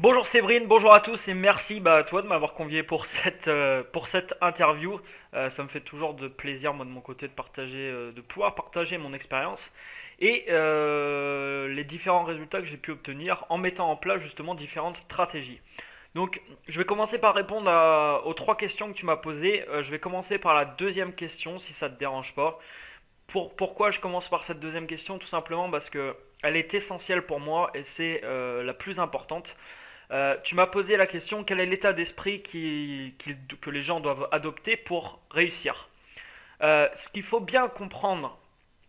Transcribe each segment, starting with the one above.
Bonjour Séverine, bonjour à tous et merci à toi de m'avoir convié pour cette interview. Ça me fait toujours de plaisir moi de mon côté de partager, de pouvoir partager mon expérience et les différents résultats que j'ai pu obtenir en mettant en place justement différentes stratégies. Donc je vais commencer par répondre aux trois questions que tu m'as posées. Je vais commencer par la deuxième question si ça te dérange pas. Pourquoi je commence par cette deuxième question? Tout simplement parce que elle est essentielle pour moi et c'est la plus importante. Tu m'as posé la question, quel est l'état d'esprit que les gens doivent adopter pour réussir? Ce qu'il faut bien comprendre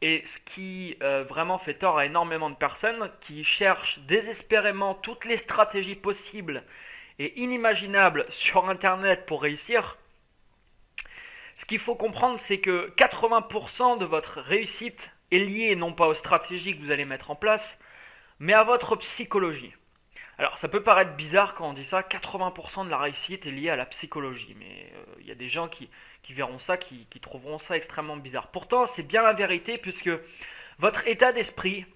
et ce qui vraiment fait tort à énormément de personnes qui cherchent désespérément toutes les stratégies possibles et inimaginables sur Internet pour réussir, ce qu'il faut comprendre, c'est que 80% de votre réussite est liée non pas aux stratégies que vous allez mettre en place, mais à votre psychologie. Alors ça peut paraître bizarre quand on dit ça, 80% de la réussite est liée à la psychologie, mais il y a des gens qui verront ça, qui trouveront ça extrêmement bizarre. Pourtant c'est bien la vérité puisque votre état d'esprit,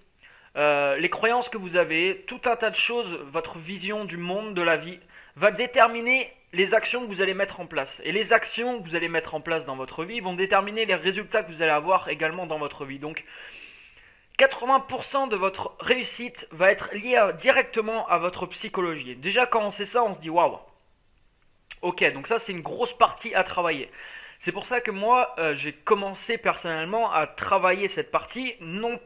les croyances que vous avez, tout un tas de choses, votre vision du monde, de la vie, va déterminer les actions que vous allez mettre en place. Et les actions que vous allez mettre en place dans votre vie vont déterminer les résultats que vous allez avoir également dans votre vie. Donc 80% de votre réussite va être liée directement à votre psychologie. Déjà quand on sait ça, on se dit waouh. Ok, donc ça c'est une grosse partie à travailler. C'est pour ça que moi j'ai commencé personnellement à travailler cette partie, non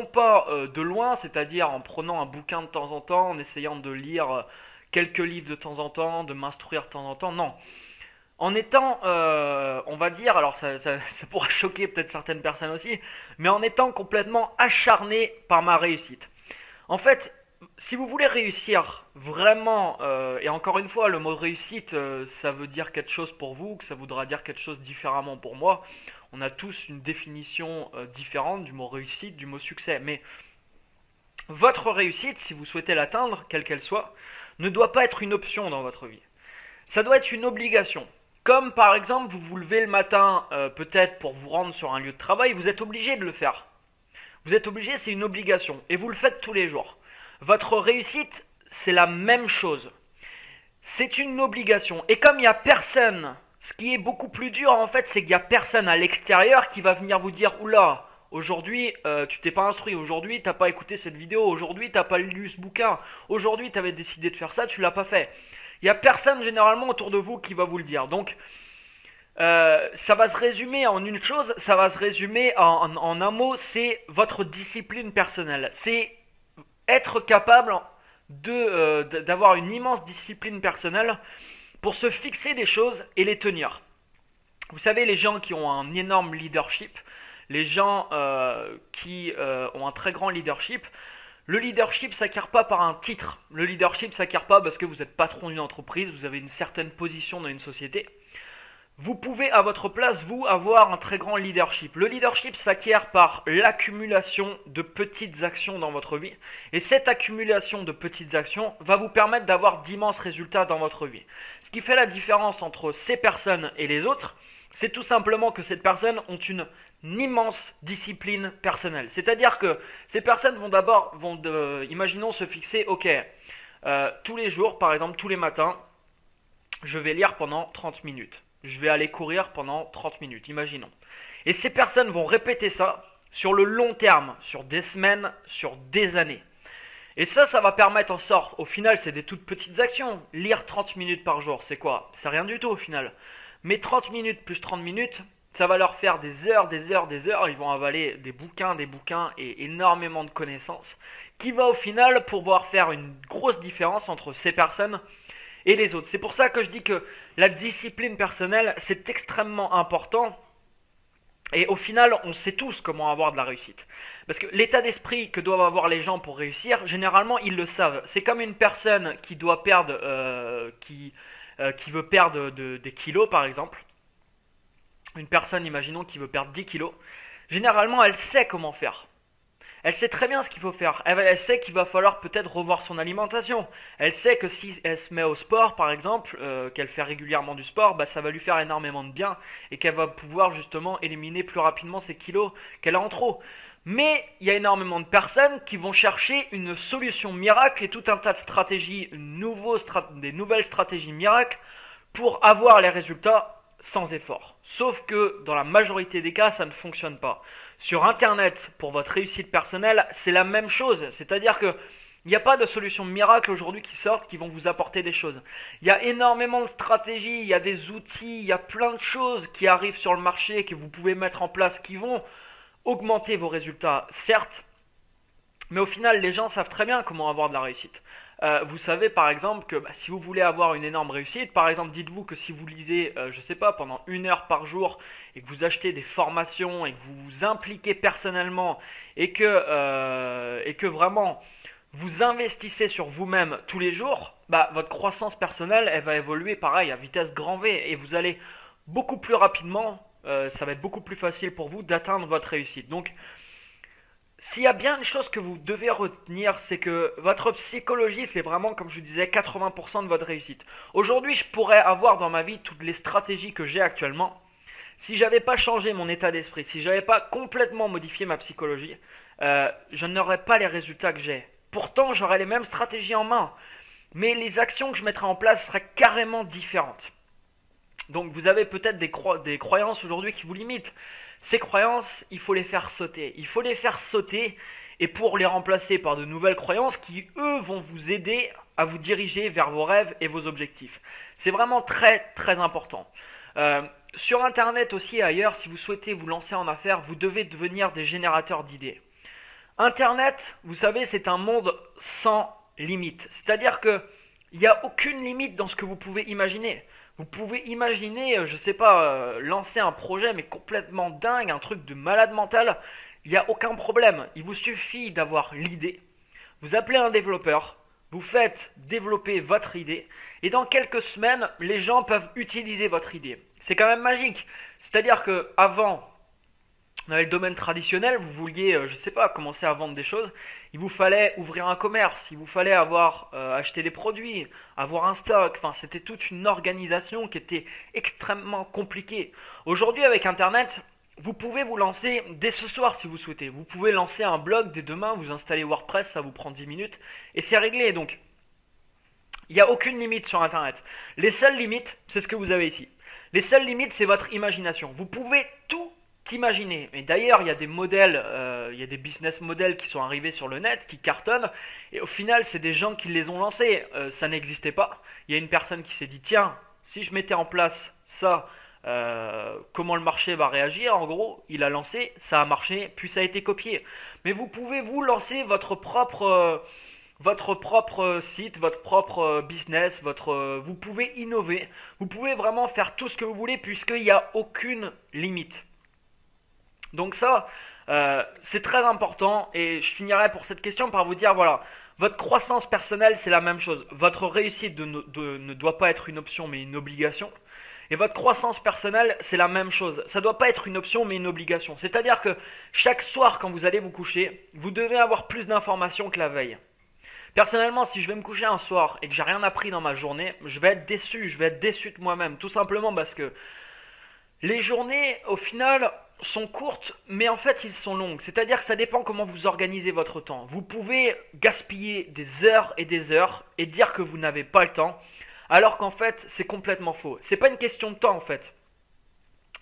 pas de loin, c'est-à-dire en prenant un bouquin de temps en temps, en essayant de lire quelques livres de temps en temps, de m'instruire de temps en temps, non. En étant, on va dire, alors ça pourra choquer peut-être certaines personnes aussi, mais en étant complètement acharné par ma réussite. En fait, si vous voulez réussir vraiment, et encore une fois, le mot réussite, ça veut dire quelque chose pour vous, que ça voudra dire quelque chose différemment pour moi. On a tous une définition différente du mot réussite, du mot succès, mais votre réussite, si vous souhaitez l'atteindre, quelle qu'elle soit, ne doit pas être une option dans votre vie. Ça doit être une obligation. Comme par exemple, vous vous levez le matin, peut-être pour vous rendre sur un lieu de travail, vous êtes obligé de le faire. Vous êtes obligé, c'est une obligation. Et vous le faites tous les jours. Votre réussite, c'est la même chose. C'est une obligation. Et comme il n'y a personne, ce qui est beaucoup plus dur en fait, c'est qu'il n'y a personne à l'extérieur qui va venir vous dire oula, aujourd'hui tu t'es pas instruit, aujourd'hui t'as pas écouté cette vidéo, aujourd'hui t'as pas lu ce bouquin, aujourd'hui tu avais décidé de faire ça, tu l'as pas fait. Il n'y a personne généralement autour de vous qui va vous le dire. Donc ça va se résumer en une chose, ça va se résumer en un mot, c'est votre discipline personnelle. C'est être capable d'avoir une immense discipline personnelle pour se fixer des choses et les tenir. Vous savez, les gens qui ont un énorme leadership, les gens qui ont un très grand leadership, le leadership s'acquiert pas par un titre. Le leadership s'acquiert pas parce que vous êtes patron d'une entreprise, vous avez une certaine position dans une société. Vous pouvez à votre place, vous, avoir un très grand leadership. Le leadership s'acquiert par l'accumulation de petites actions dans votre vie. Et cette accumulation de petites actions va vous permettre d'avoir d'immenses résultats dans votre vie. Ce qui fait la différence entre ces personnes et les autres, c'est tout simplement que ces personnes ont une immense discipline personnelle. C'est-à-dire que ces personnes imaginons se fixer, ok, tous les jours, par exemple tous les matins, je vais lire pendant 30 minutes. Je vais aller courir pendant 30 minutes, imaginons. Et ces personnes vont répéter ça sur le long terme, sur des semaines, sur des années. Et ça va permettre en sorte, au final c'est des toutes petites actions. Lire 30 minutes par jour, c'est quoi? C'est rien du tout au final. Mais 30 minutes plus 30 minutes, ça va leur faire des heures, des heures, des heures. Ils vont avaler des bouquins et énormément de connaissances qui va au final pouvoir faire une grosse différence entre ces personnes et les autres. C'est pour ça que je dis que la discipline personnelle, c'est extrêmement important. Et au final, on sait tous comment avoir de la réussite. Parce que l'état d'esprit que doivent avoir les gens pour réussir, généralement, ils le savent. C'est comme une personne qui doit perdre, qui veut perdre des kilos, par exemple. Une personne, imaginons, qui veut perdre 10 kilos. Généralement, elle sait comment faire. Elle sait très bien ce qu'il faut faire. Elle sait qu'il va falloir peut-être revoir son alimentation. Elle sait que si elle se met au sport, par exemple, qu'elle fait régulièrement du sport, ça va lui faire énormément de bien et qu'elle va pouvoir justement éliminer plus rapidement ces kilos qu'elle a en trop. Mais il y a énormément de personnes qui vont chercher une solution miracle et tout un tas de stratégies, des nouvelles stratégies miracles pour avoir les résultats sans effort. Sauf que dans la majorité des cas, ça ne fonctionne pas. Sur Internet, pour votre réussite personnelle, c'est la même chose. C'est-à-dire que il n'y a pas de solution miracle aujourd'hui qui sortent qui vont vous apporter des choses. Il y a énormément de stratégies, il y a des outils, il y a plein de choses qui arrivent sur le marché que vous pouvez mettre en place qui vont augmenter vos résultats, certes, mais au final, les gens savent très bien comment avoir de la réussite. Vous savez par exemple que si vous voulez avoir une énorme réussite, par exemple, dites-vous que si vous lisez, je sais pas, pendant 1 heure par jour et que vous achetez des formations et que vous vous impliquez personnellement et que vraiment vous investissez sur vous-même tous les jours, votre croissance personnelle, elle va évoluer pareil à vitesse grand V et vous allez beaucoup plus rapidement, ça va être beaucoup plus facile pour vous d'atteindre votre réussite. Donc, s'il y a bien une chose que vous devez retenir, c'est que votre psychologie, c'est vraiment, comme je vous disais, 80% de votre réussite. Aujourd'hui, je pourrais avoir dans ma vie toutes les stratégies que j'ai actuellement. Si j'avais pas changé mon état d'esprit, si j'avais pas complètement modifié ma psychologie, je n'aurais pas les résultats que j'ai. Pourtant, j'aurais les mêmes stratégies en main, mais les actions que je mettrais en place seraient carrément différentes. Donc vous avez peut-être des croyances aujourd'hui qui vous limitent. Ces croyances, il faut les faire sauter. Il faut les faire sauter et pour les remplacer par de nouvelles croyances qui, eux, vont vous aider à vous diriger vers vos rêves et vos objectifs. C'est vraiment très très important. Sur Internet aussi et ailleurs, si vous souhaitez vous lancer en affaires, vous devez devenir des générateurs d'idées. Internet, vous savez, c'est un monde sans limite. C'est-à-dire qu'il n'y a aucune limite dans ce que vous pouvez imaginer. Vous pouvez imaginer, je sais pas, lancer un projet mais complètement dingue, un truc de malade mental. Il n'y a aucun problème. Il vous suffit d'avoir l'idée. Vous appelez un développeur, vous faites développer votre idée et dans quelques semaines, les gens peuvent utiliser votre idée. C'est quand même magique. C'est-à-dire que avant, dans le domaine traditionnel, vous vouliez, je sais pas, commencer à vendre des choses, il vous fallait ouvrir un commerce, il vous fallait avoir acheté des produits, avoir un stock, enfin c'était toute une organisation qui était extrêmement compliquée. Aujourd'hui avec Internet, vous pouvez vous lancer dès ce soir si vous souhaitez. Vous pouvez lancer un blog dès demain, vous installez WordPress, ça vous prend 10 minutes et c'est réglé. Donc il n'y a aucune limite sur Internet. Les seules limites, c'est ce que vous avez ici. Les seules limites, c'est votre imagination. Vous pouvez tout imaginer. Et d'ailleurs, il y a des modèles, il y a des business models qui sont arrivés sur le net, qui cartonnent. Et au final, c'est des gens qui les ont lancés. Ça n'existait pas. Il y a une personne qui s'est dit, tiens, si je mettais en place ça, comment le marché va réagir? En gros, il a lancé, ça a marché, puis ça a été copié. Mais vous pouvez vous lancer votre propre site, votre propre business, vous pouvez innover, vous pouvez vraiment faire tout ce que vous voulez puisqu'il n'y a aucune limite. Donc ça, c'est très important et je finirai pour cette question par vous dire, voilà, votre croissance personnelle c'est la même chose. Votre réussite ne doit pas être une option mais une obligation. Et votre croissance personnelle, c'est la même chose. Ça ne doit pas être une option mais une obligation. C'est-à-dire que chaque soir quand vous allez vous coucher, vous devez avoir plus d'informations que la veille. Personnellement, si je vais me coucher un soir et que j'ai rien appris dans ma journée, je vais être déçu de moi-même. Tout simplement parce que les journées, au final, sont courtes, mais en fait, ils sont longues. C'est-à-dire que ça dépend comment vous organisez votre temps. Vous pouvez gaspiller des heures et dire que vous n'avez pas le temps, alors qu'en fait, c'est complètement faux. C'est pas une question de temps, en fait.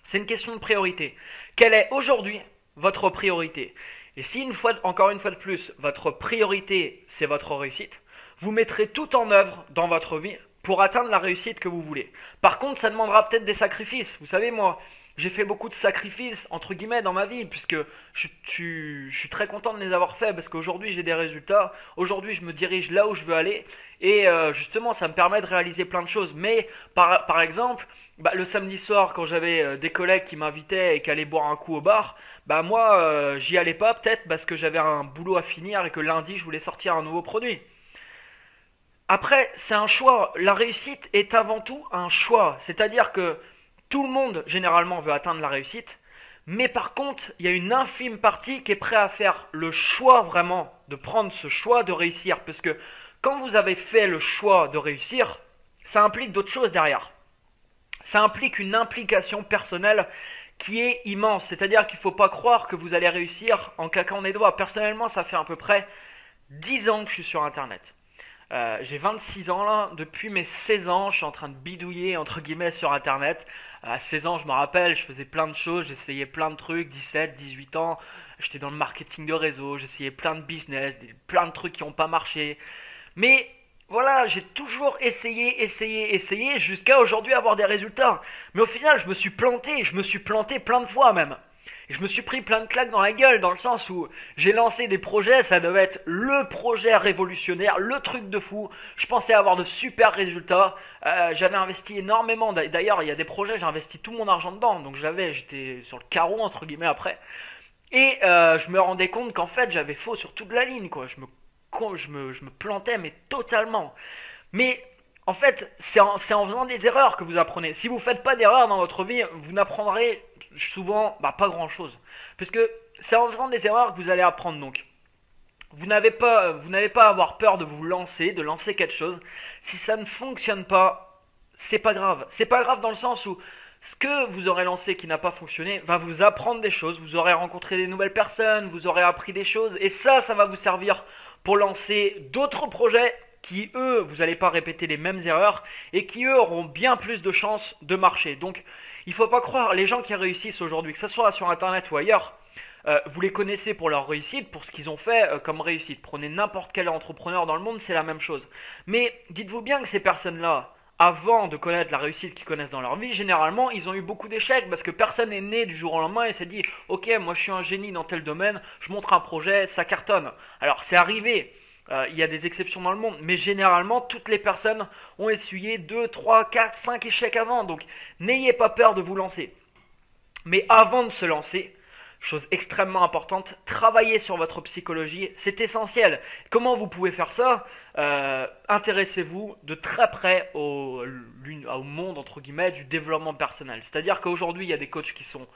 C'est une question de priorité. Quelle est aujourd'hui votre priorité? Et si encore une fois de plus, votre priorité, c'est votre réussite, vous mettrez tout en œuvre dans votre vie pour atteindre la réussite que vous voulez. Par contre, ça demandera peut-être des sacrifices. Vous savez, moi, j'ai fait beaucoup de sacrifices, entre guillemets, dans ma vie, puisque je suis très content de les avoir faits, parce qu'aujourd'hui, j'ai des résultats. Aujourd'hui, je me dirige là où je veux aller. Et justement, ça me permet de réaliser plein de choses. Mais, par exemple, le samedi soir, quand j'avais des collègues qui m'invitaient et qui allaient boire un coup au bar, moi, j'y allais pas, peut-être, parce que j'avais un boulot à finir et que lundi, je voulais sortir un nouveau produit. Après, c'est un choix. La réussite est avant tout un choix. C'est-à-dire que tout le monde, généralement, veut atteindre la réussite. Mais par contre, il y a une infime partie qui est prête à faire le choix vraiment, de prendre ce choix de réussir. Parce que quand vous avez fait le choix de réussir, ça implique d'autres choses derrière. Ça implique une implication personnelle qui est immense. C'est-à-dire qu'il ne faut pas croire que vous allez réussir en claquant des doigts. Personnellement, ça fait à peu près 10 ans que je suis sur Internet. J'ai 26 ans là, depuis mes 16 ans, je suis en train de bidouiller entre guillemets sur Internet. À 16 ans, je me rappelle, je faisais plein de choses, j'essayais plein de trucs, 17, 18 ans, j'étais dans le marketing de réseau, j'essayais plein de business, plein de trucs qui n'ont pas marché. Mais voilà, j'ai toujours essayé, jusqu'à aujourd'hui avoir des résultats. Mais au final, je me suis planté plein de fois même. Et je me suis pris plein de claques dans la gueule, dans le sens où j'ai lancé des projets, ça devait être le projet révolutionnaire, le truc de fou. Je pensais avoir de super résultats. J'avais investi énormément. D'ailleurs, il y a des projets, j'ai investi tout mon argent dedans. Donc j'étais sur le carreau, entre guillemets, après. Et je me rendais compte qu'en fait, j'avais faux sur toute la ligne, quoi. Je me plantais, mais totalement. Mais en fait, c'est en faisant des erreurs que vous apprenez. Si vous ne faites pas d'erreurs dans votre vie, vous n'apprendrez souvent pas grand chose. Parce que c'est en faisant des erreurs que vous allez apprendre. Donc, vous n'avez pas à avoir peur de vous lancer, de lancer quelque chose. Si ça ne fonctionne pas, c'est pas grave. C'est pas grave dans le sens où ce que vous aurez lancé qui n'a pas fonctionné va vous apprendre des choses. Vous aurez rencontré des nouvelles personnes, vous aurez appris des choses. Et ça va vous servir pour lancer d'autres projets qui, eux, vous n'allez pas répéter les mêmes erreurs et qui, eux, auront bien plus de chances de marcher. Donc, il ne faut pas croire, les gens qui réussissent aujourd'hui, que ce soit sur Internet ou ailleurs, vous les connaissez pour leur réussite, pour ce qu'ils ont fait comme réussite. Prenez n'importe quel entrepreneur dans le monde, c'est la même chose. Mais dites-vous bien que ces personnes-là, avant de connaître la réussite qu'ils connaissent dans leur vie, généralement, ils ont eu beaucoup d'échecs parce que personne n'est né du jour au lendemain et s'est dit « Ok, moi je suis un génie dans tel domaine, je montre un projet, ça cartonne. » Alors, c'est arrivé. Il y a des exceptions dans le monde, mais généralement, toutes les personnes ont essuyé 2, 3, 4, 5 échecs avant. Donc, n'ayez pas peur de vous lancer. Mais avant de se lancer, chose extrêmement importante, travaillez sur votre psychologie, c'est essentiel. Comment vous pouvez faire ça? Intéressez-vous de très près au monde, entre guillemets, du développement personnel. C'est-à-dire qu'aujourd'hui, il y a des coachs qui sont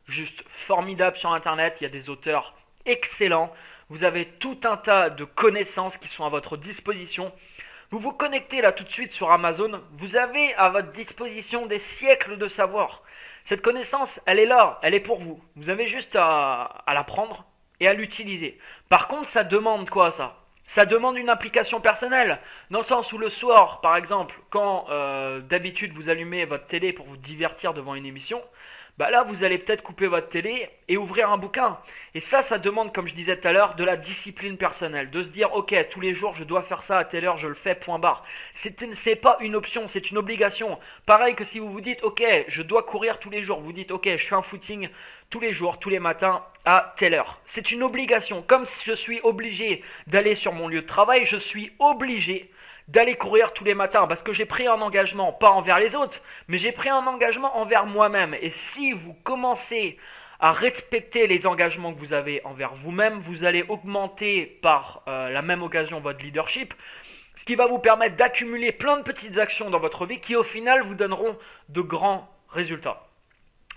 juste formidables sur Internet, il y a des auteurs excellent. Vous avez tout un tas de connaissances qui sont à votre disposition. Vous vous connectez là tout de suite sur Amazon. Vous avez à votre disposition des siècles de savoir. Cette connaissance, elle est là, elle est pour vous. Vous avez juste à la prendre et à l'utiliser. Par contre, ça demande quoi ça? Ça demande une application personnelle. Dans le sens où le soir, par exemple, quand d'habitude vous allumez votre télé pour vous divertir devant une émission, là vous allez peut-être couper votre télé et ouvrir un bouquin. Et ça demande, comme je disais tout à l'heure, de la discipline personnelle. De se dire, ok, tous les jours je dois faire ça à telle heure, je le fais, point barre. C'est pas une option, c'est une obligation. Pareil que si vous vous dites, ok, je dois courir tous les jours. Vous dites, ok, je fais un footing tous les jours, tous les matins, à telle heure. C'est une obligation. Comme si je suis obligé d'aller sur mon lieu de travail, je suis obligé d'aller courir tous les matins parce que j'ai pris un engagement, pas envers les autres, mais j'ai pris un engagement envers moi-même. Et si vous commencez à respecter les engagements que vous avez envers vous-même, vous allez augmenter par la même occasion votre leadership, ce qui va vous permettre d'accumuler plein de petites actions dans votre vie qui au final vous donneront de grands résultats.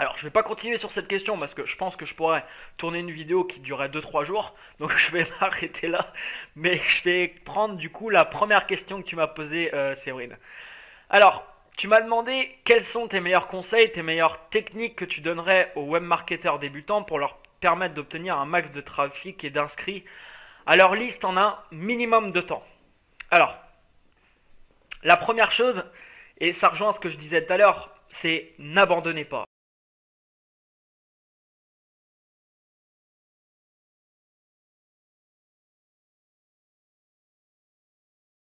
Alors, je ne vais pas continuer sur cette question parce que je pense que je pourrais tourner une vidéo qui durerait 2-3 jours. Donc, je vais m'arrêter là. Mais je vais prendre du coup la première question que tu m'as posée, Séverine. Alors, tu m'as demandé quels sont tes meilleurs conseils, tes meilleures techniques que tu donnerais aux webmarketeurs débutants pour leur permettre d'obtenir un max de trafic et d'inscrits à leur liste en un minimum de temps. Alors, la première chose, et ça rejoint ce que je disais tout à l'heure, c'est n'abandonnez pas.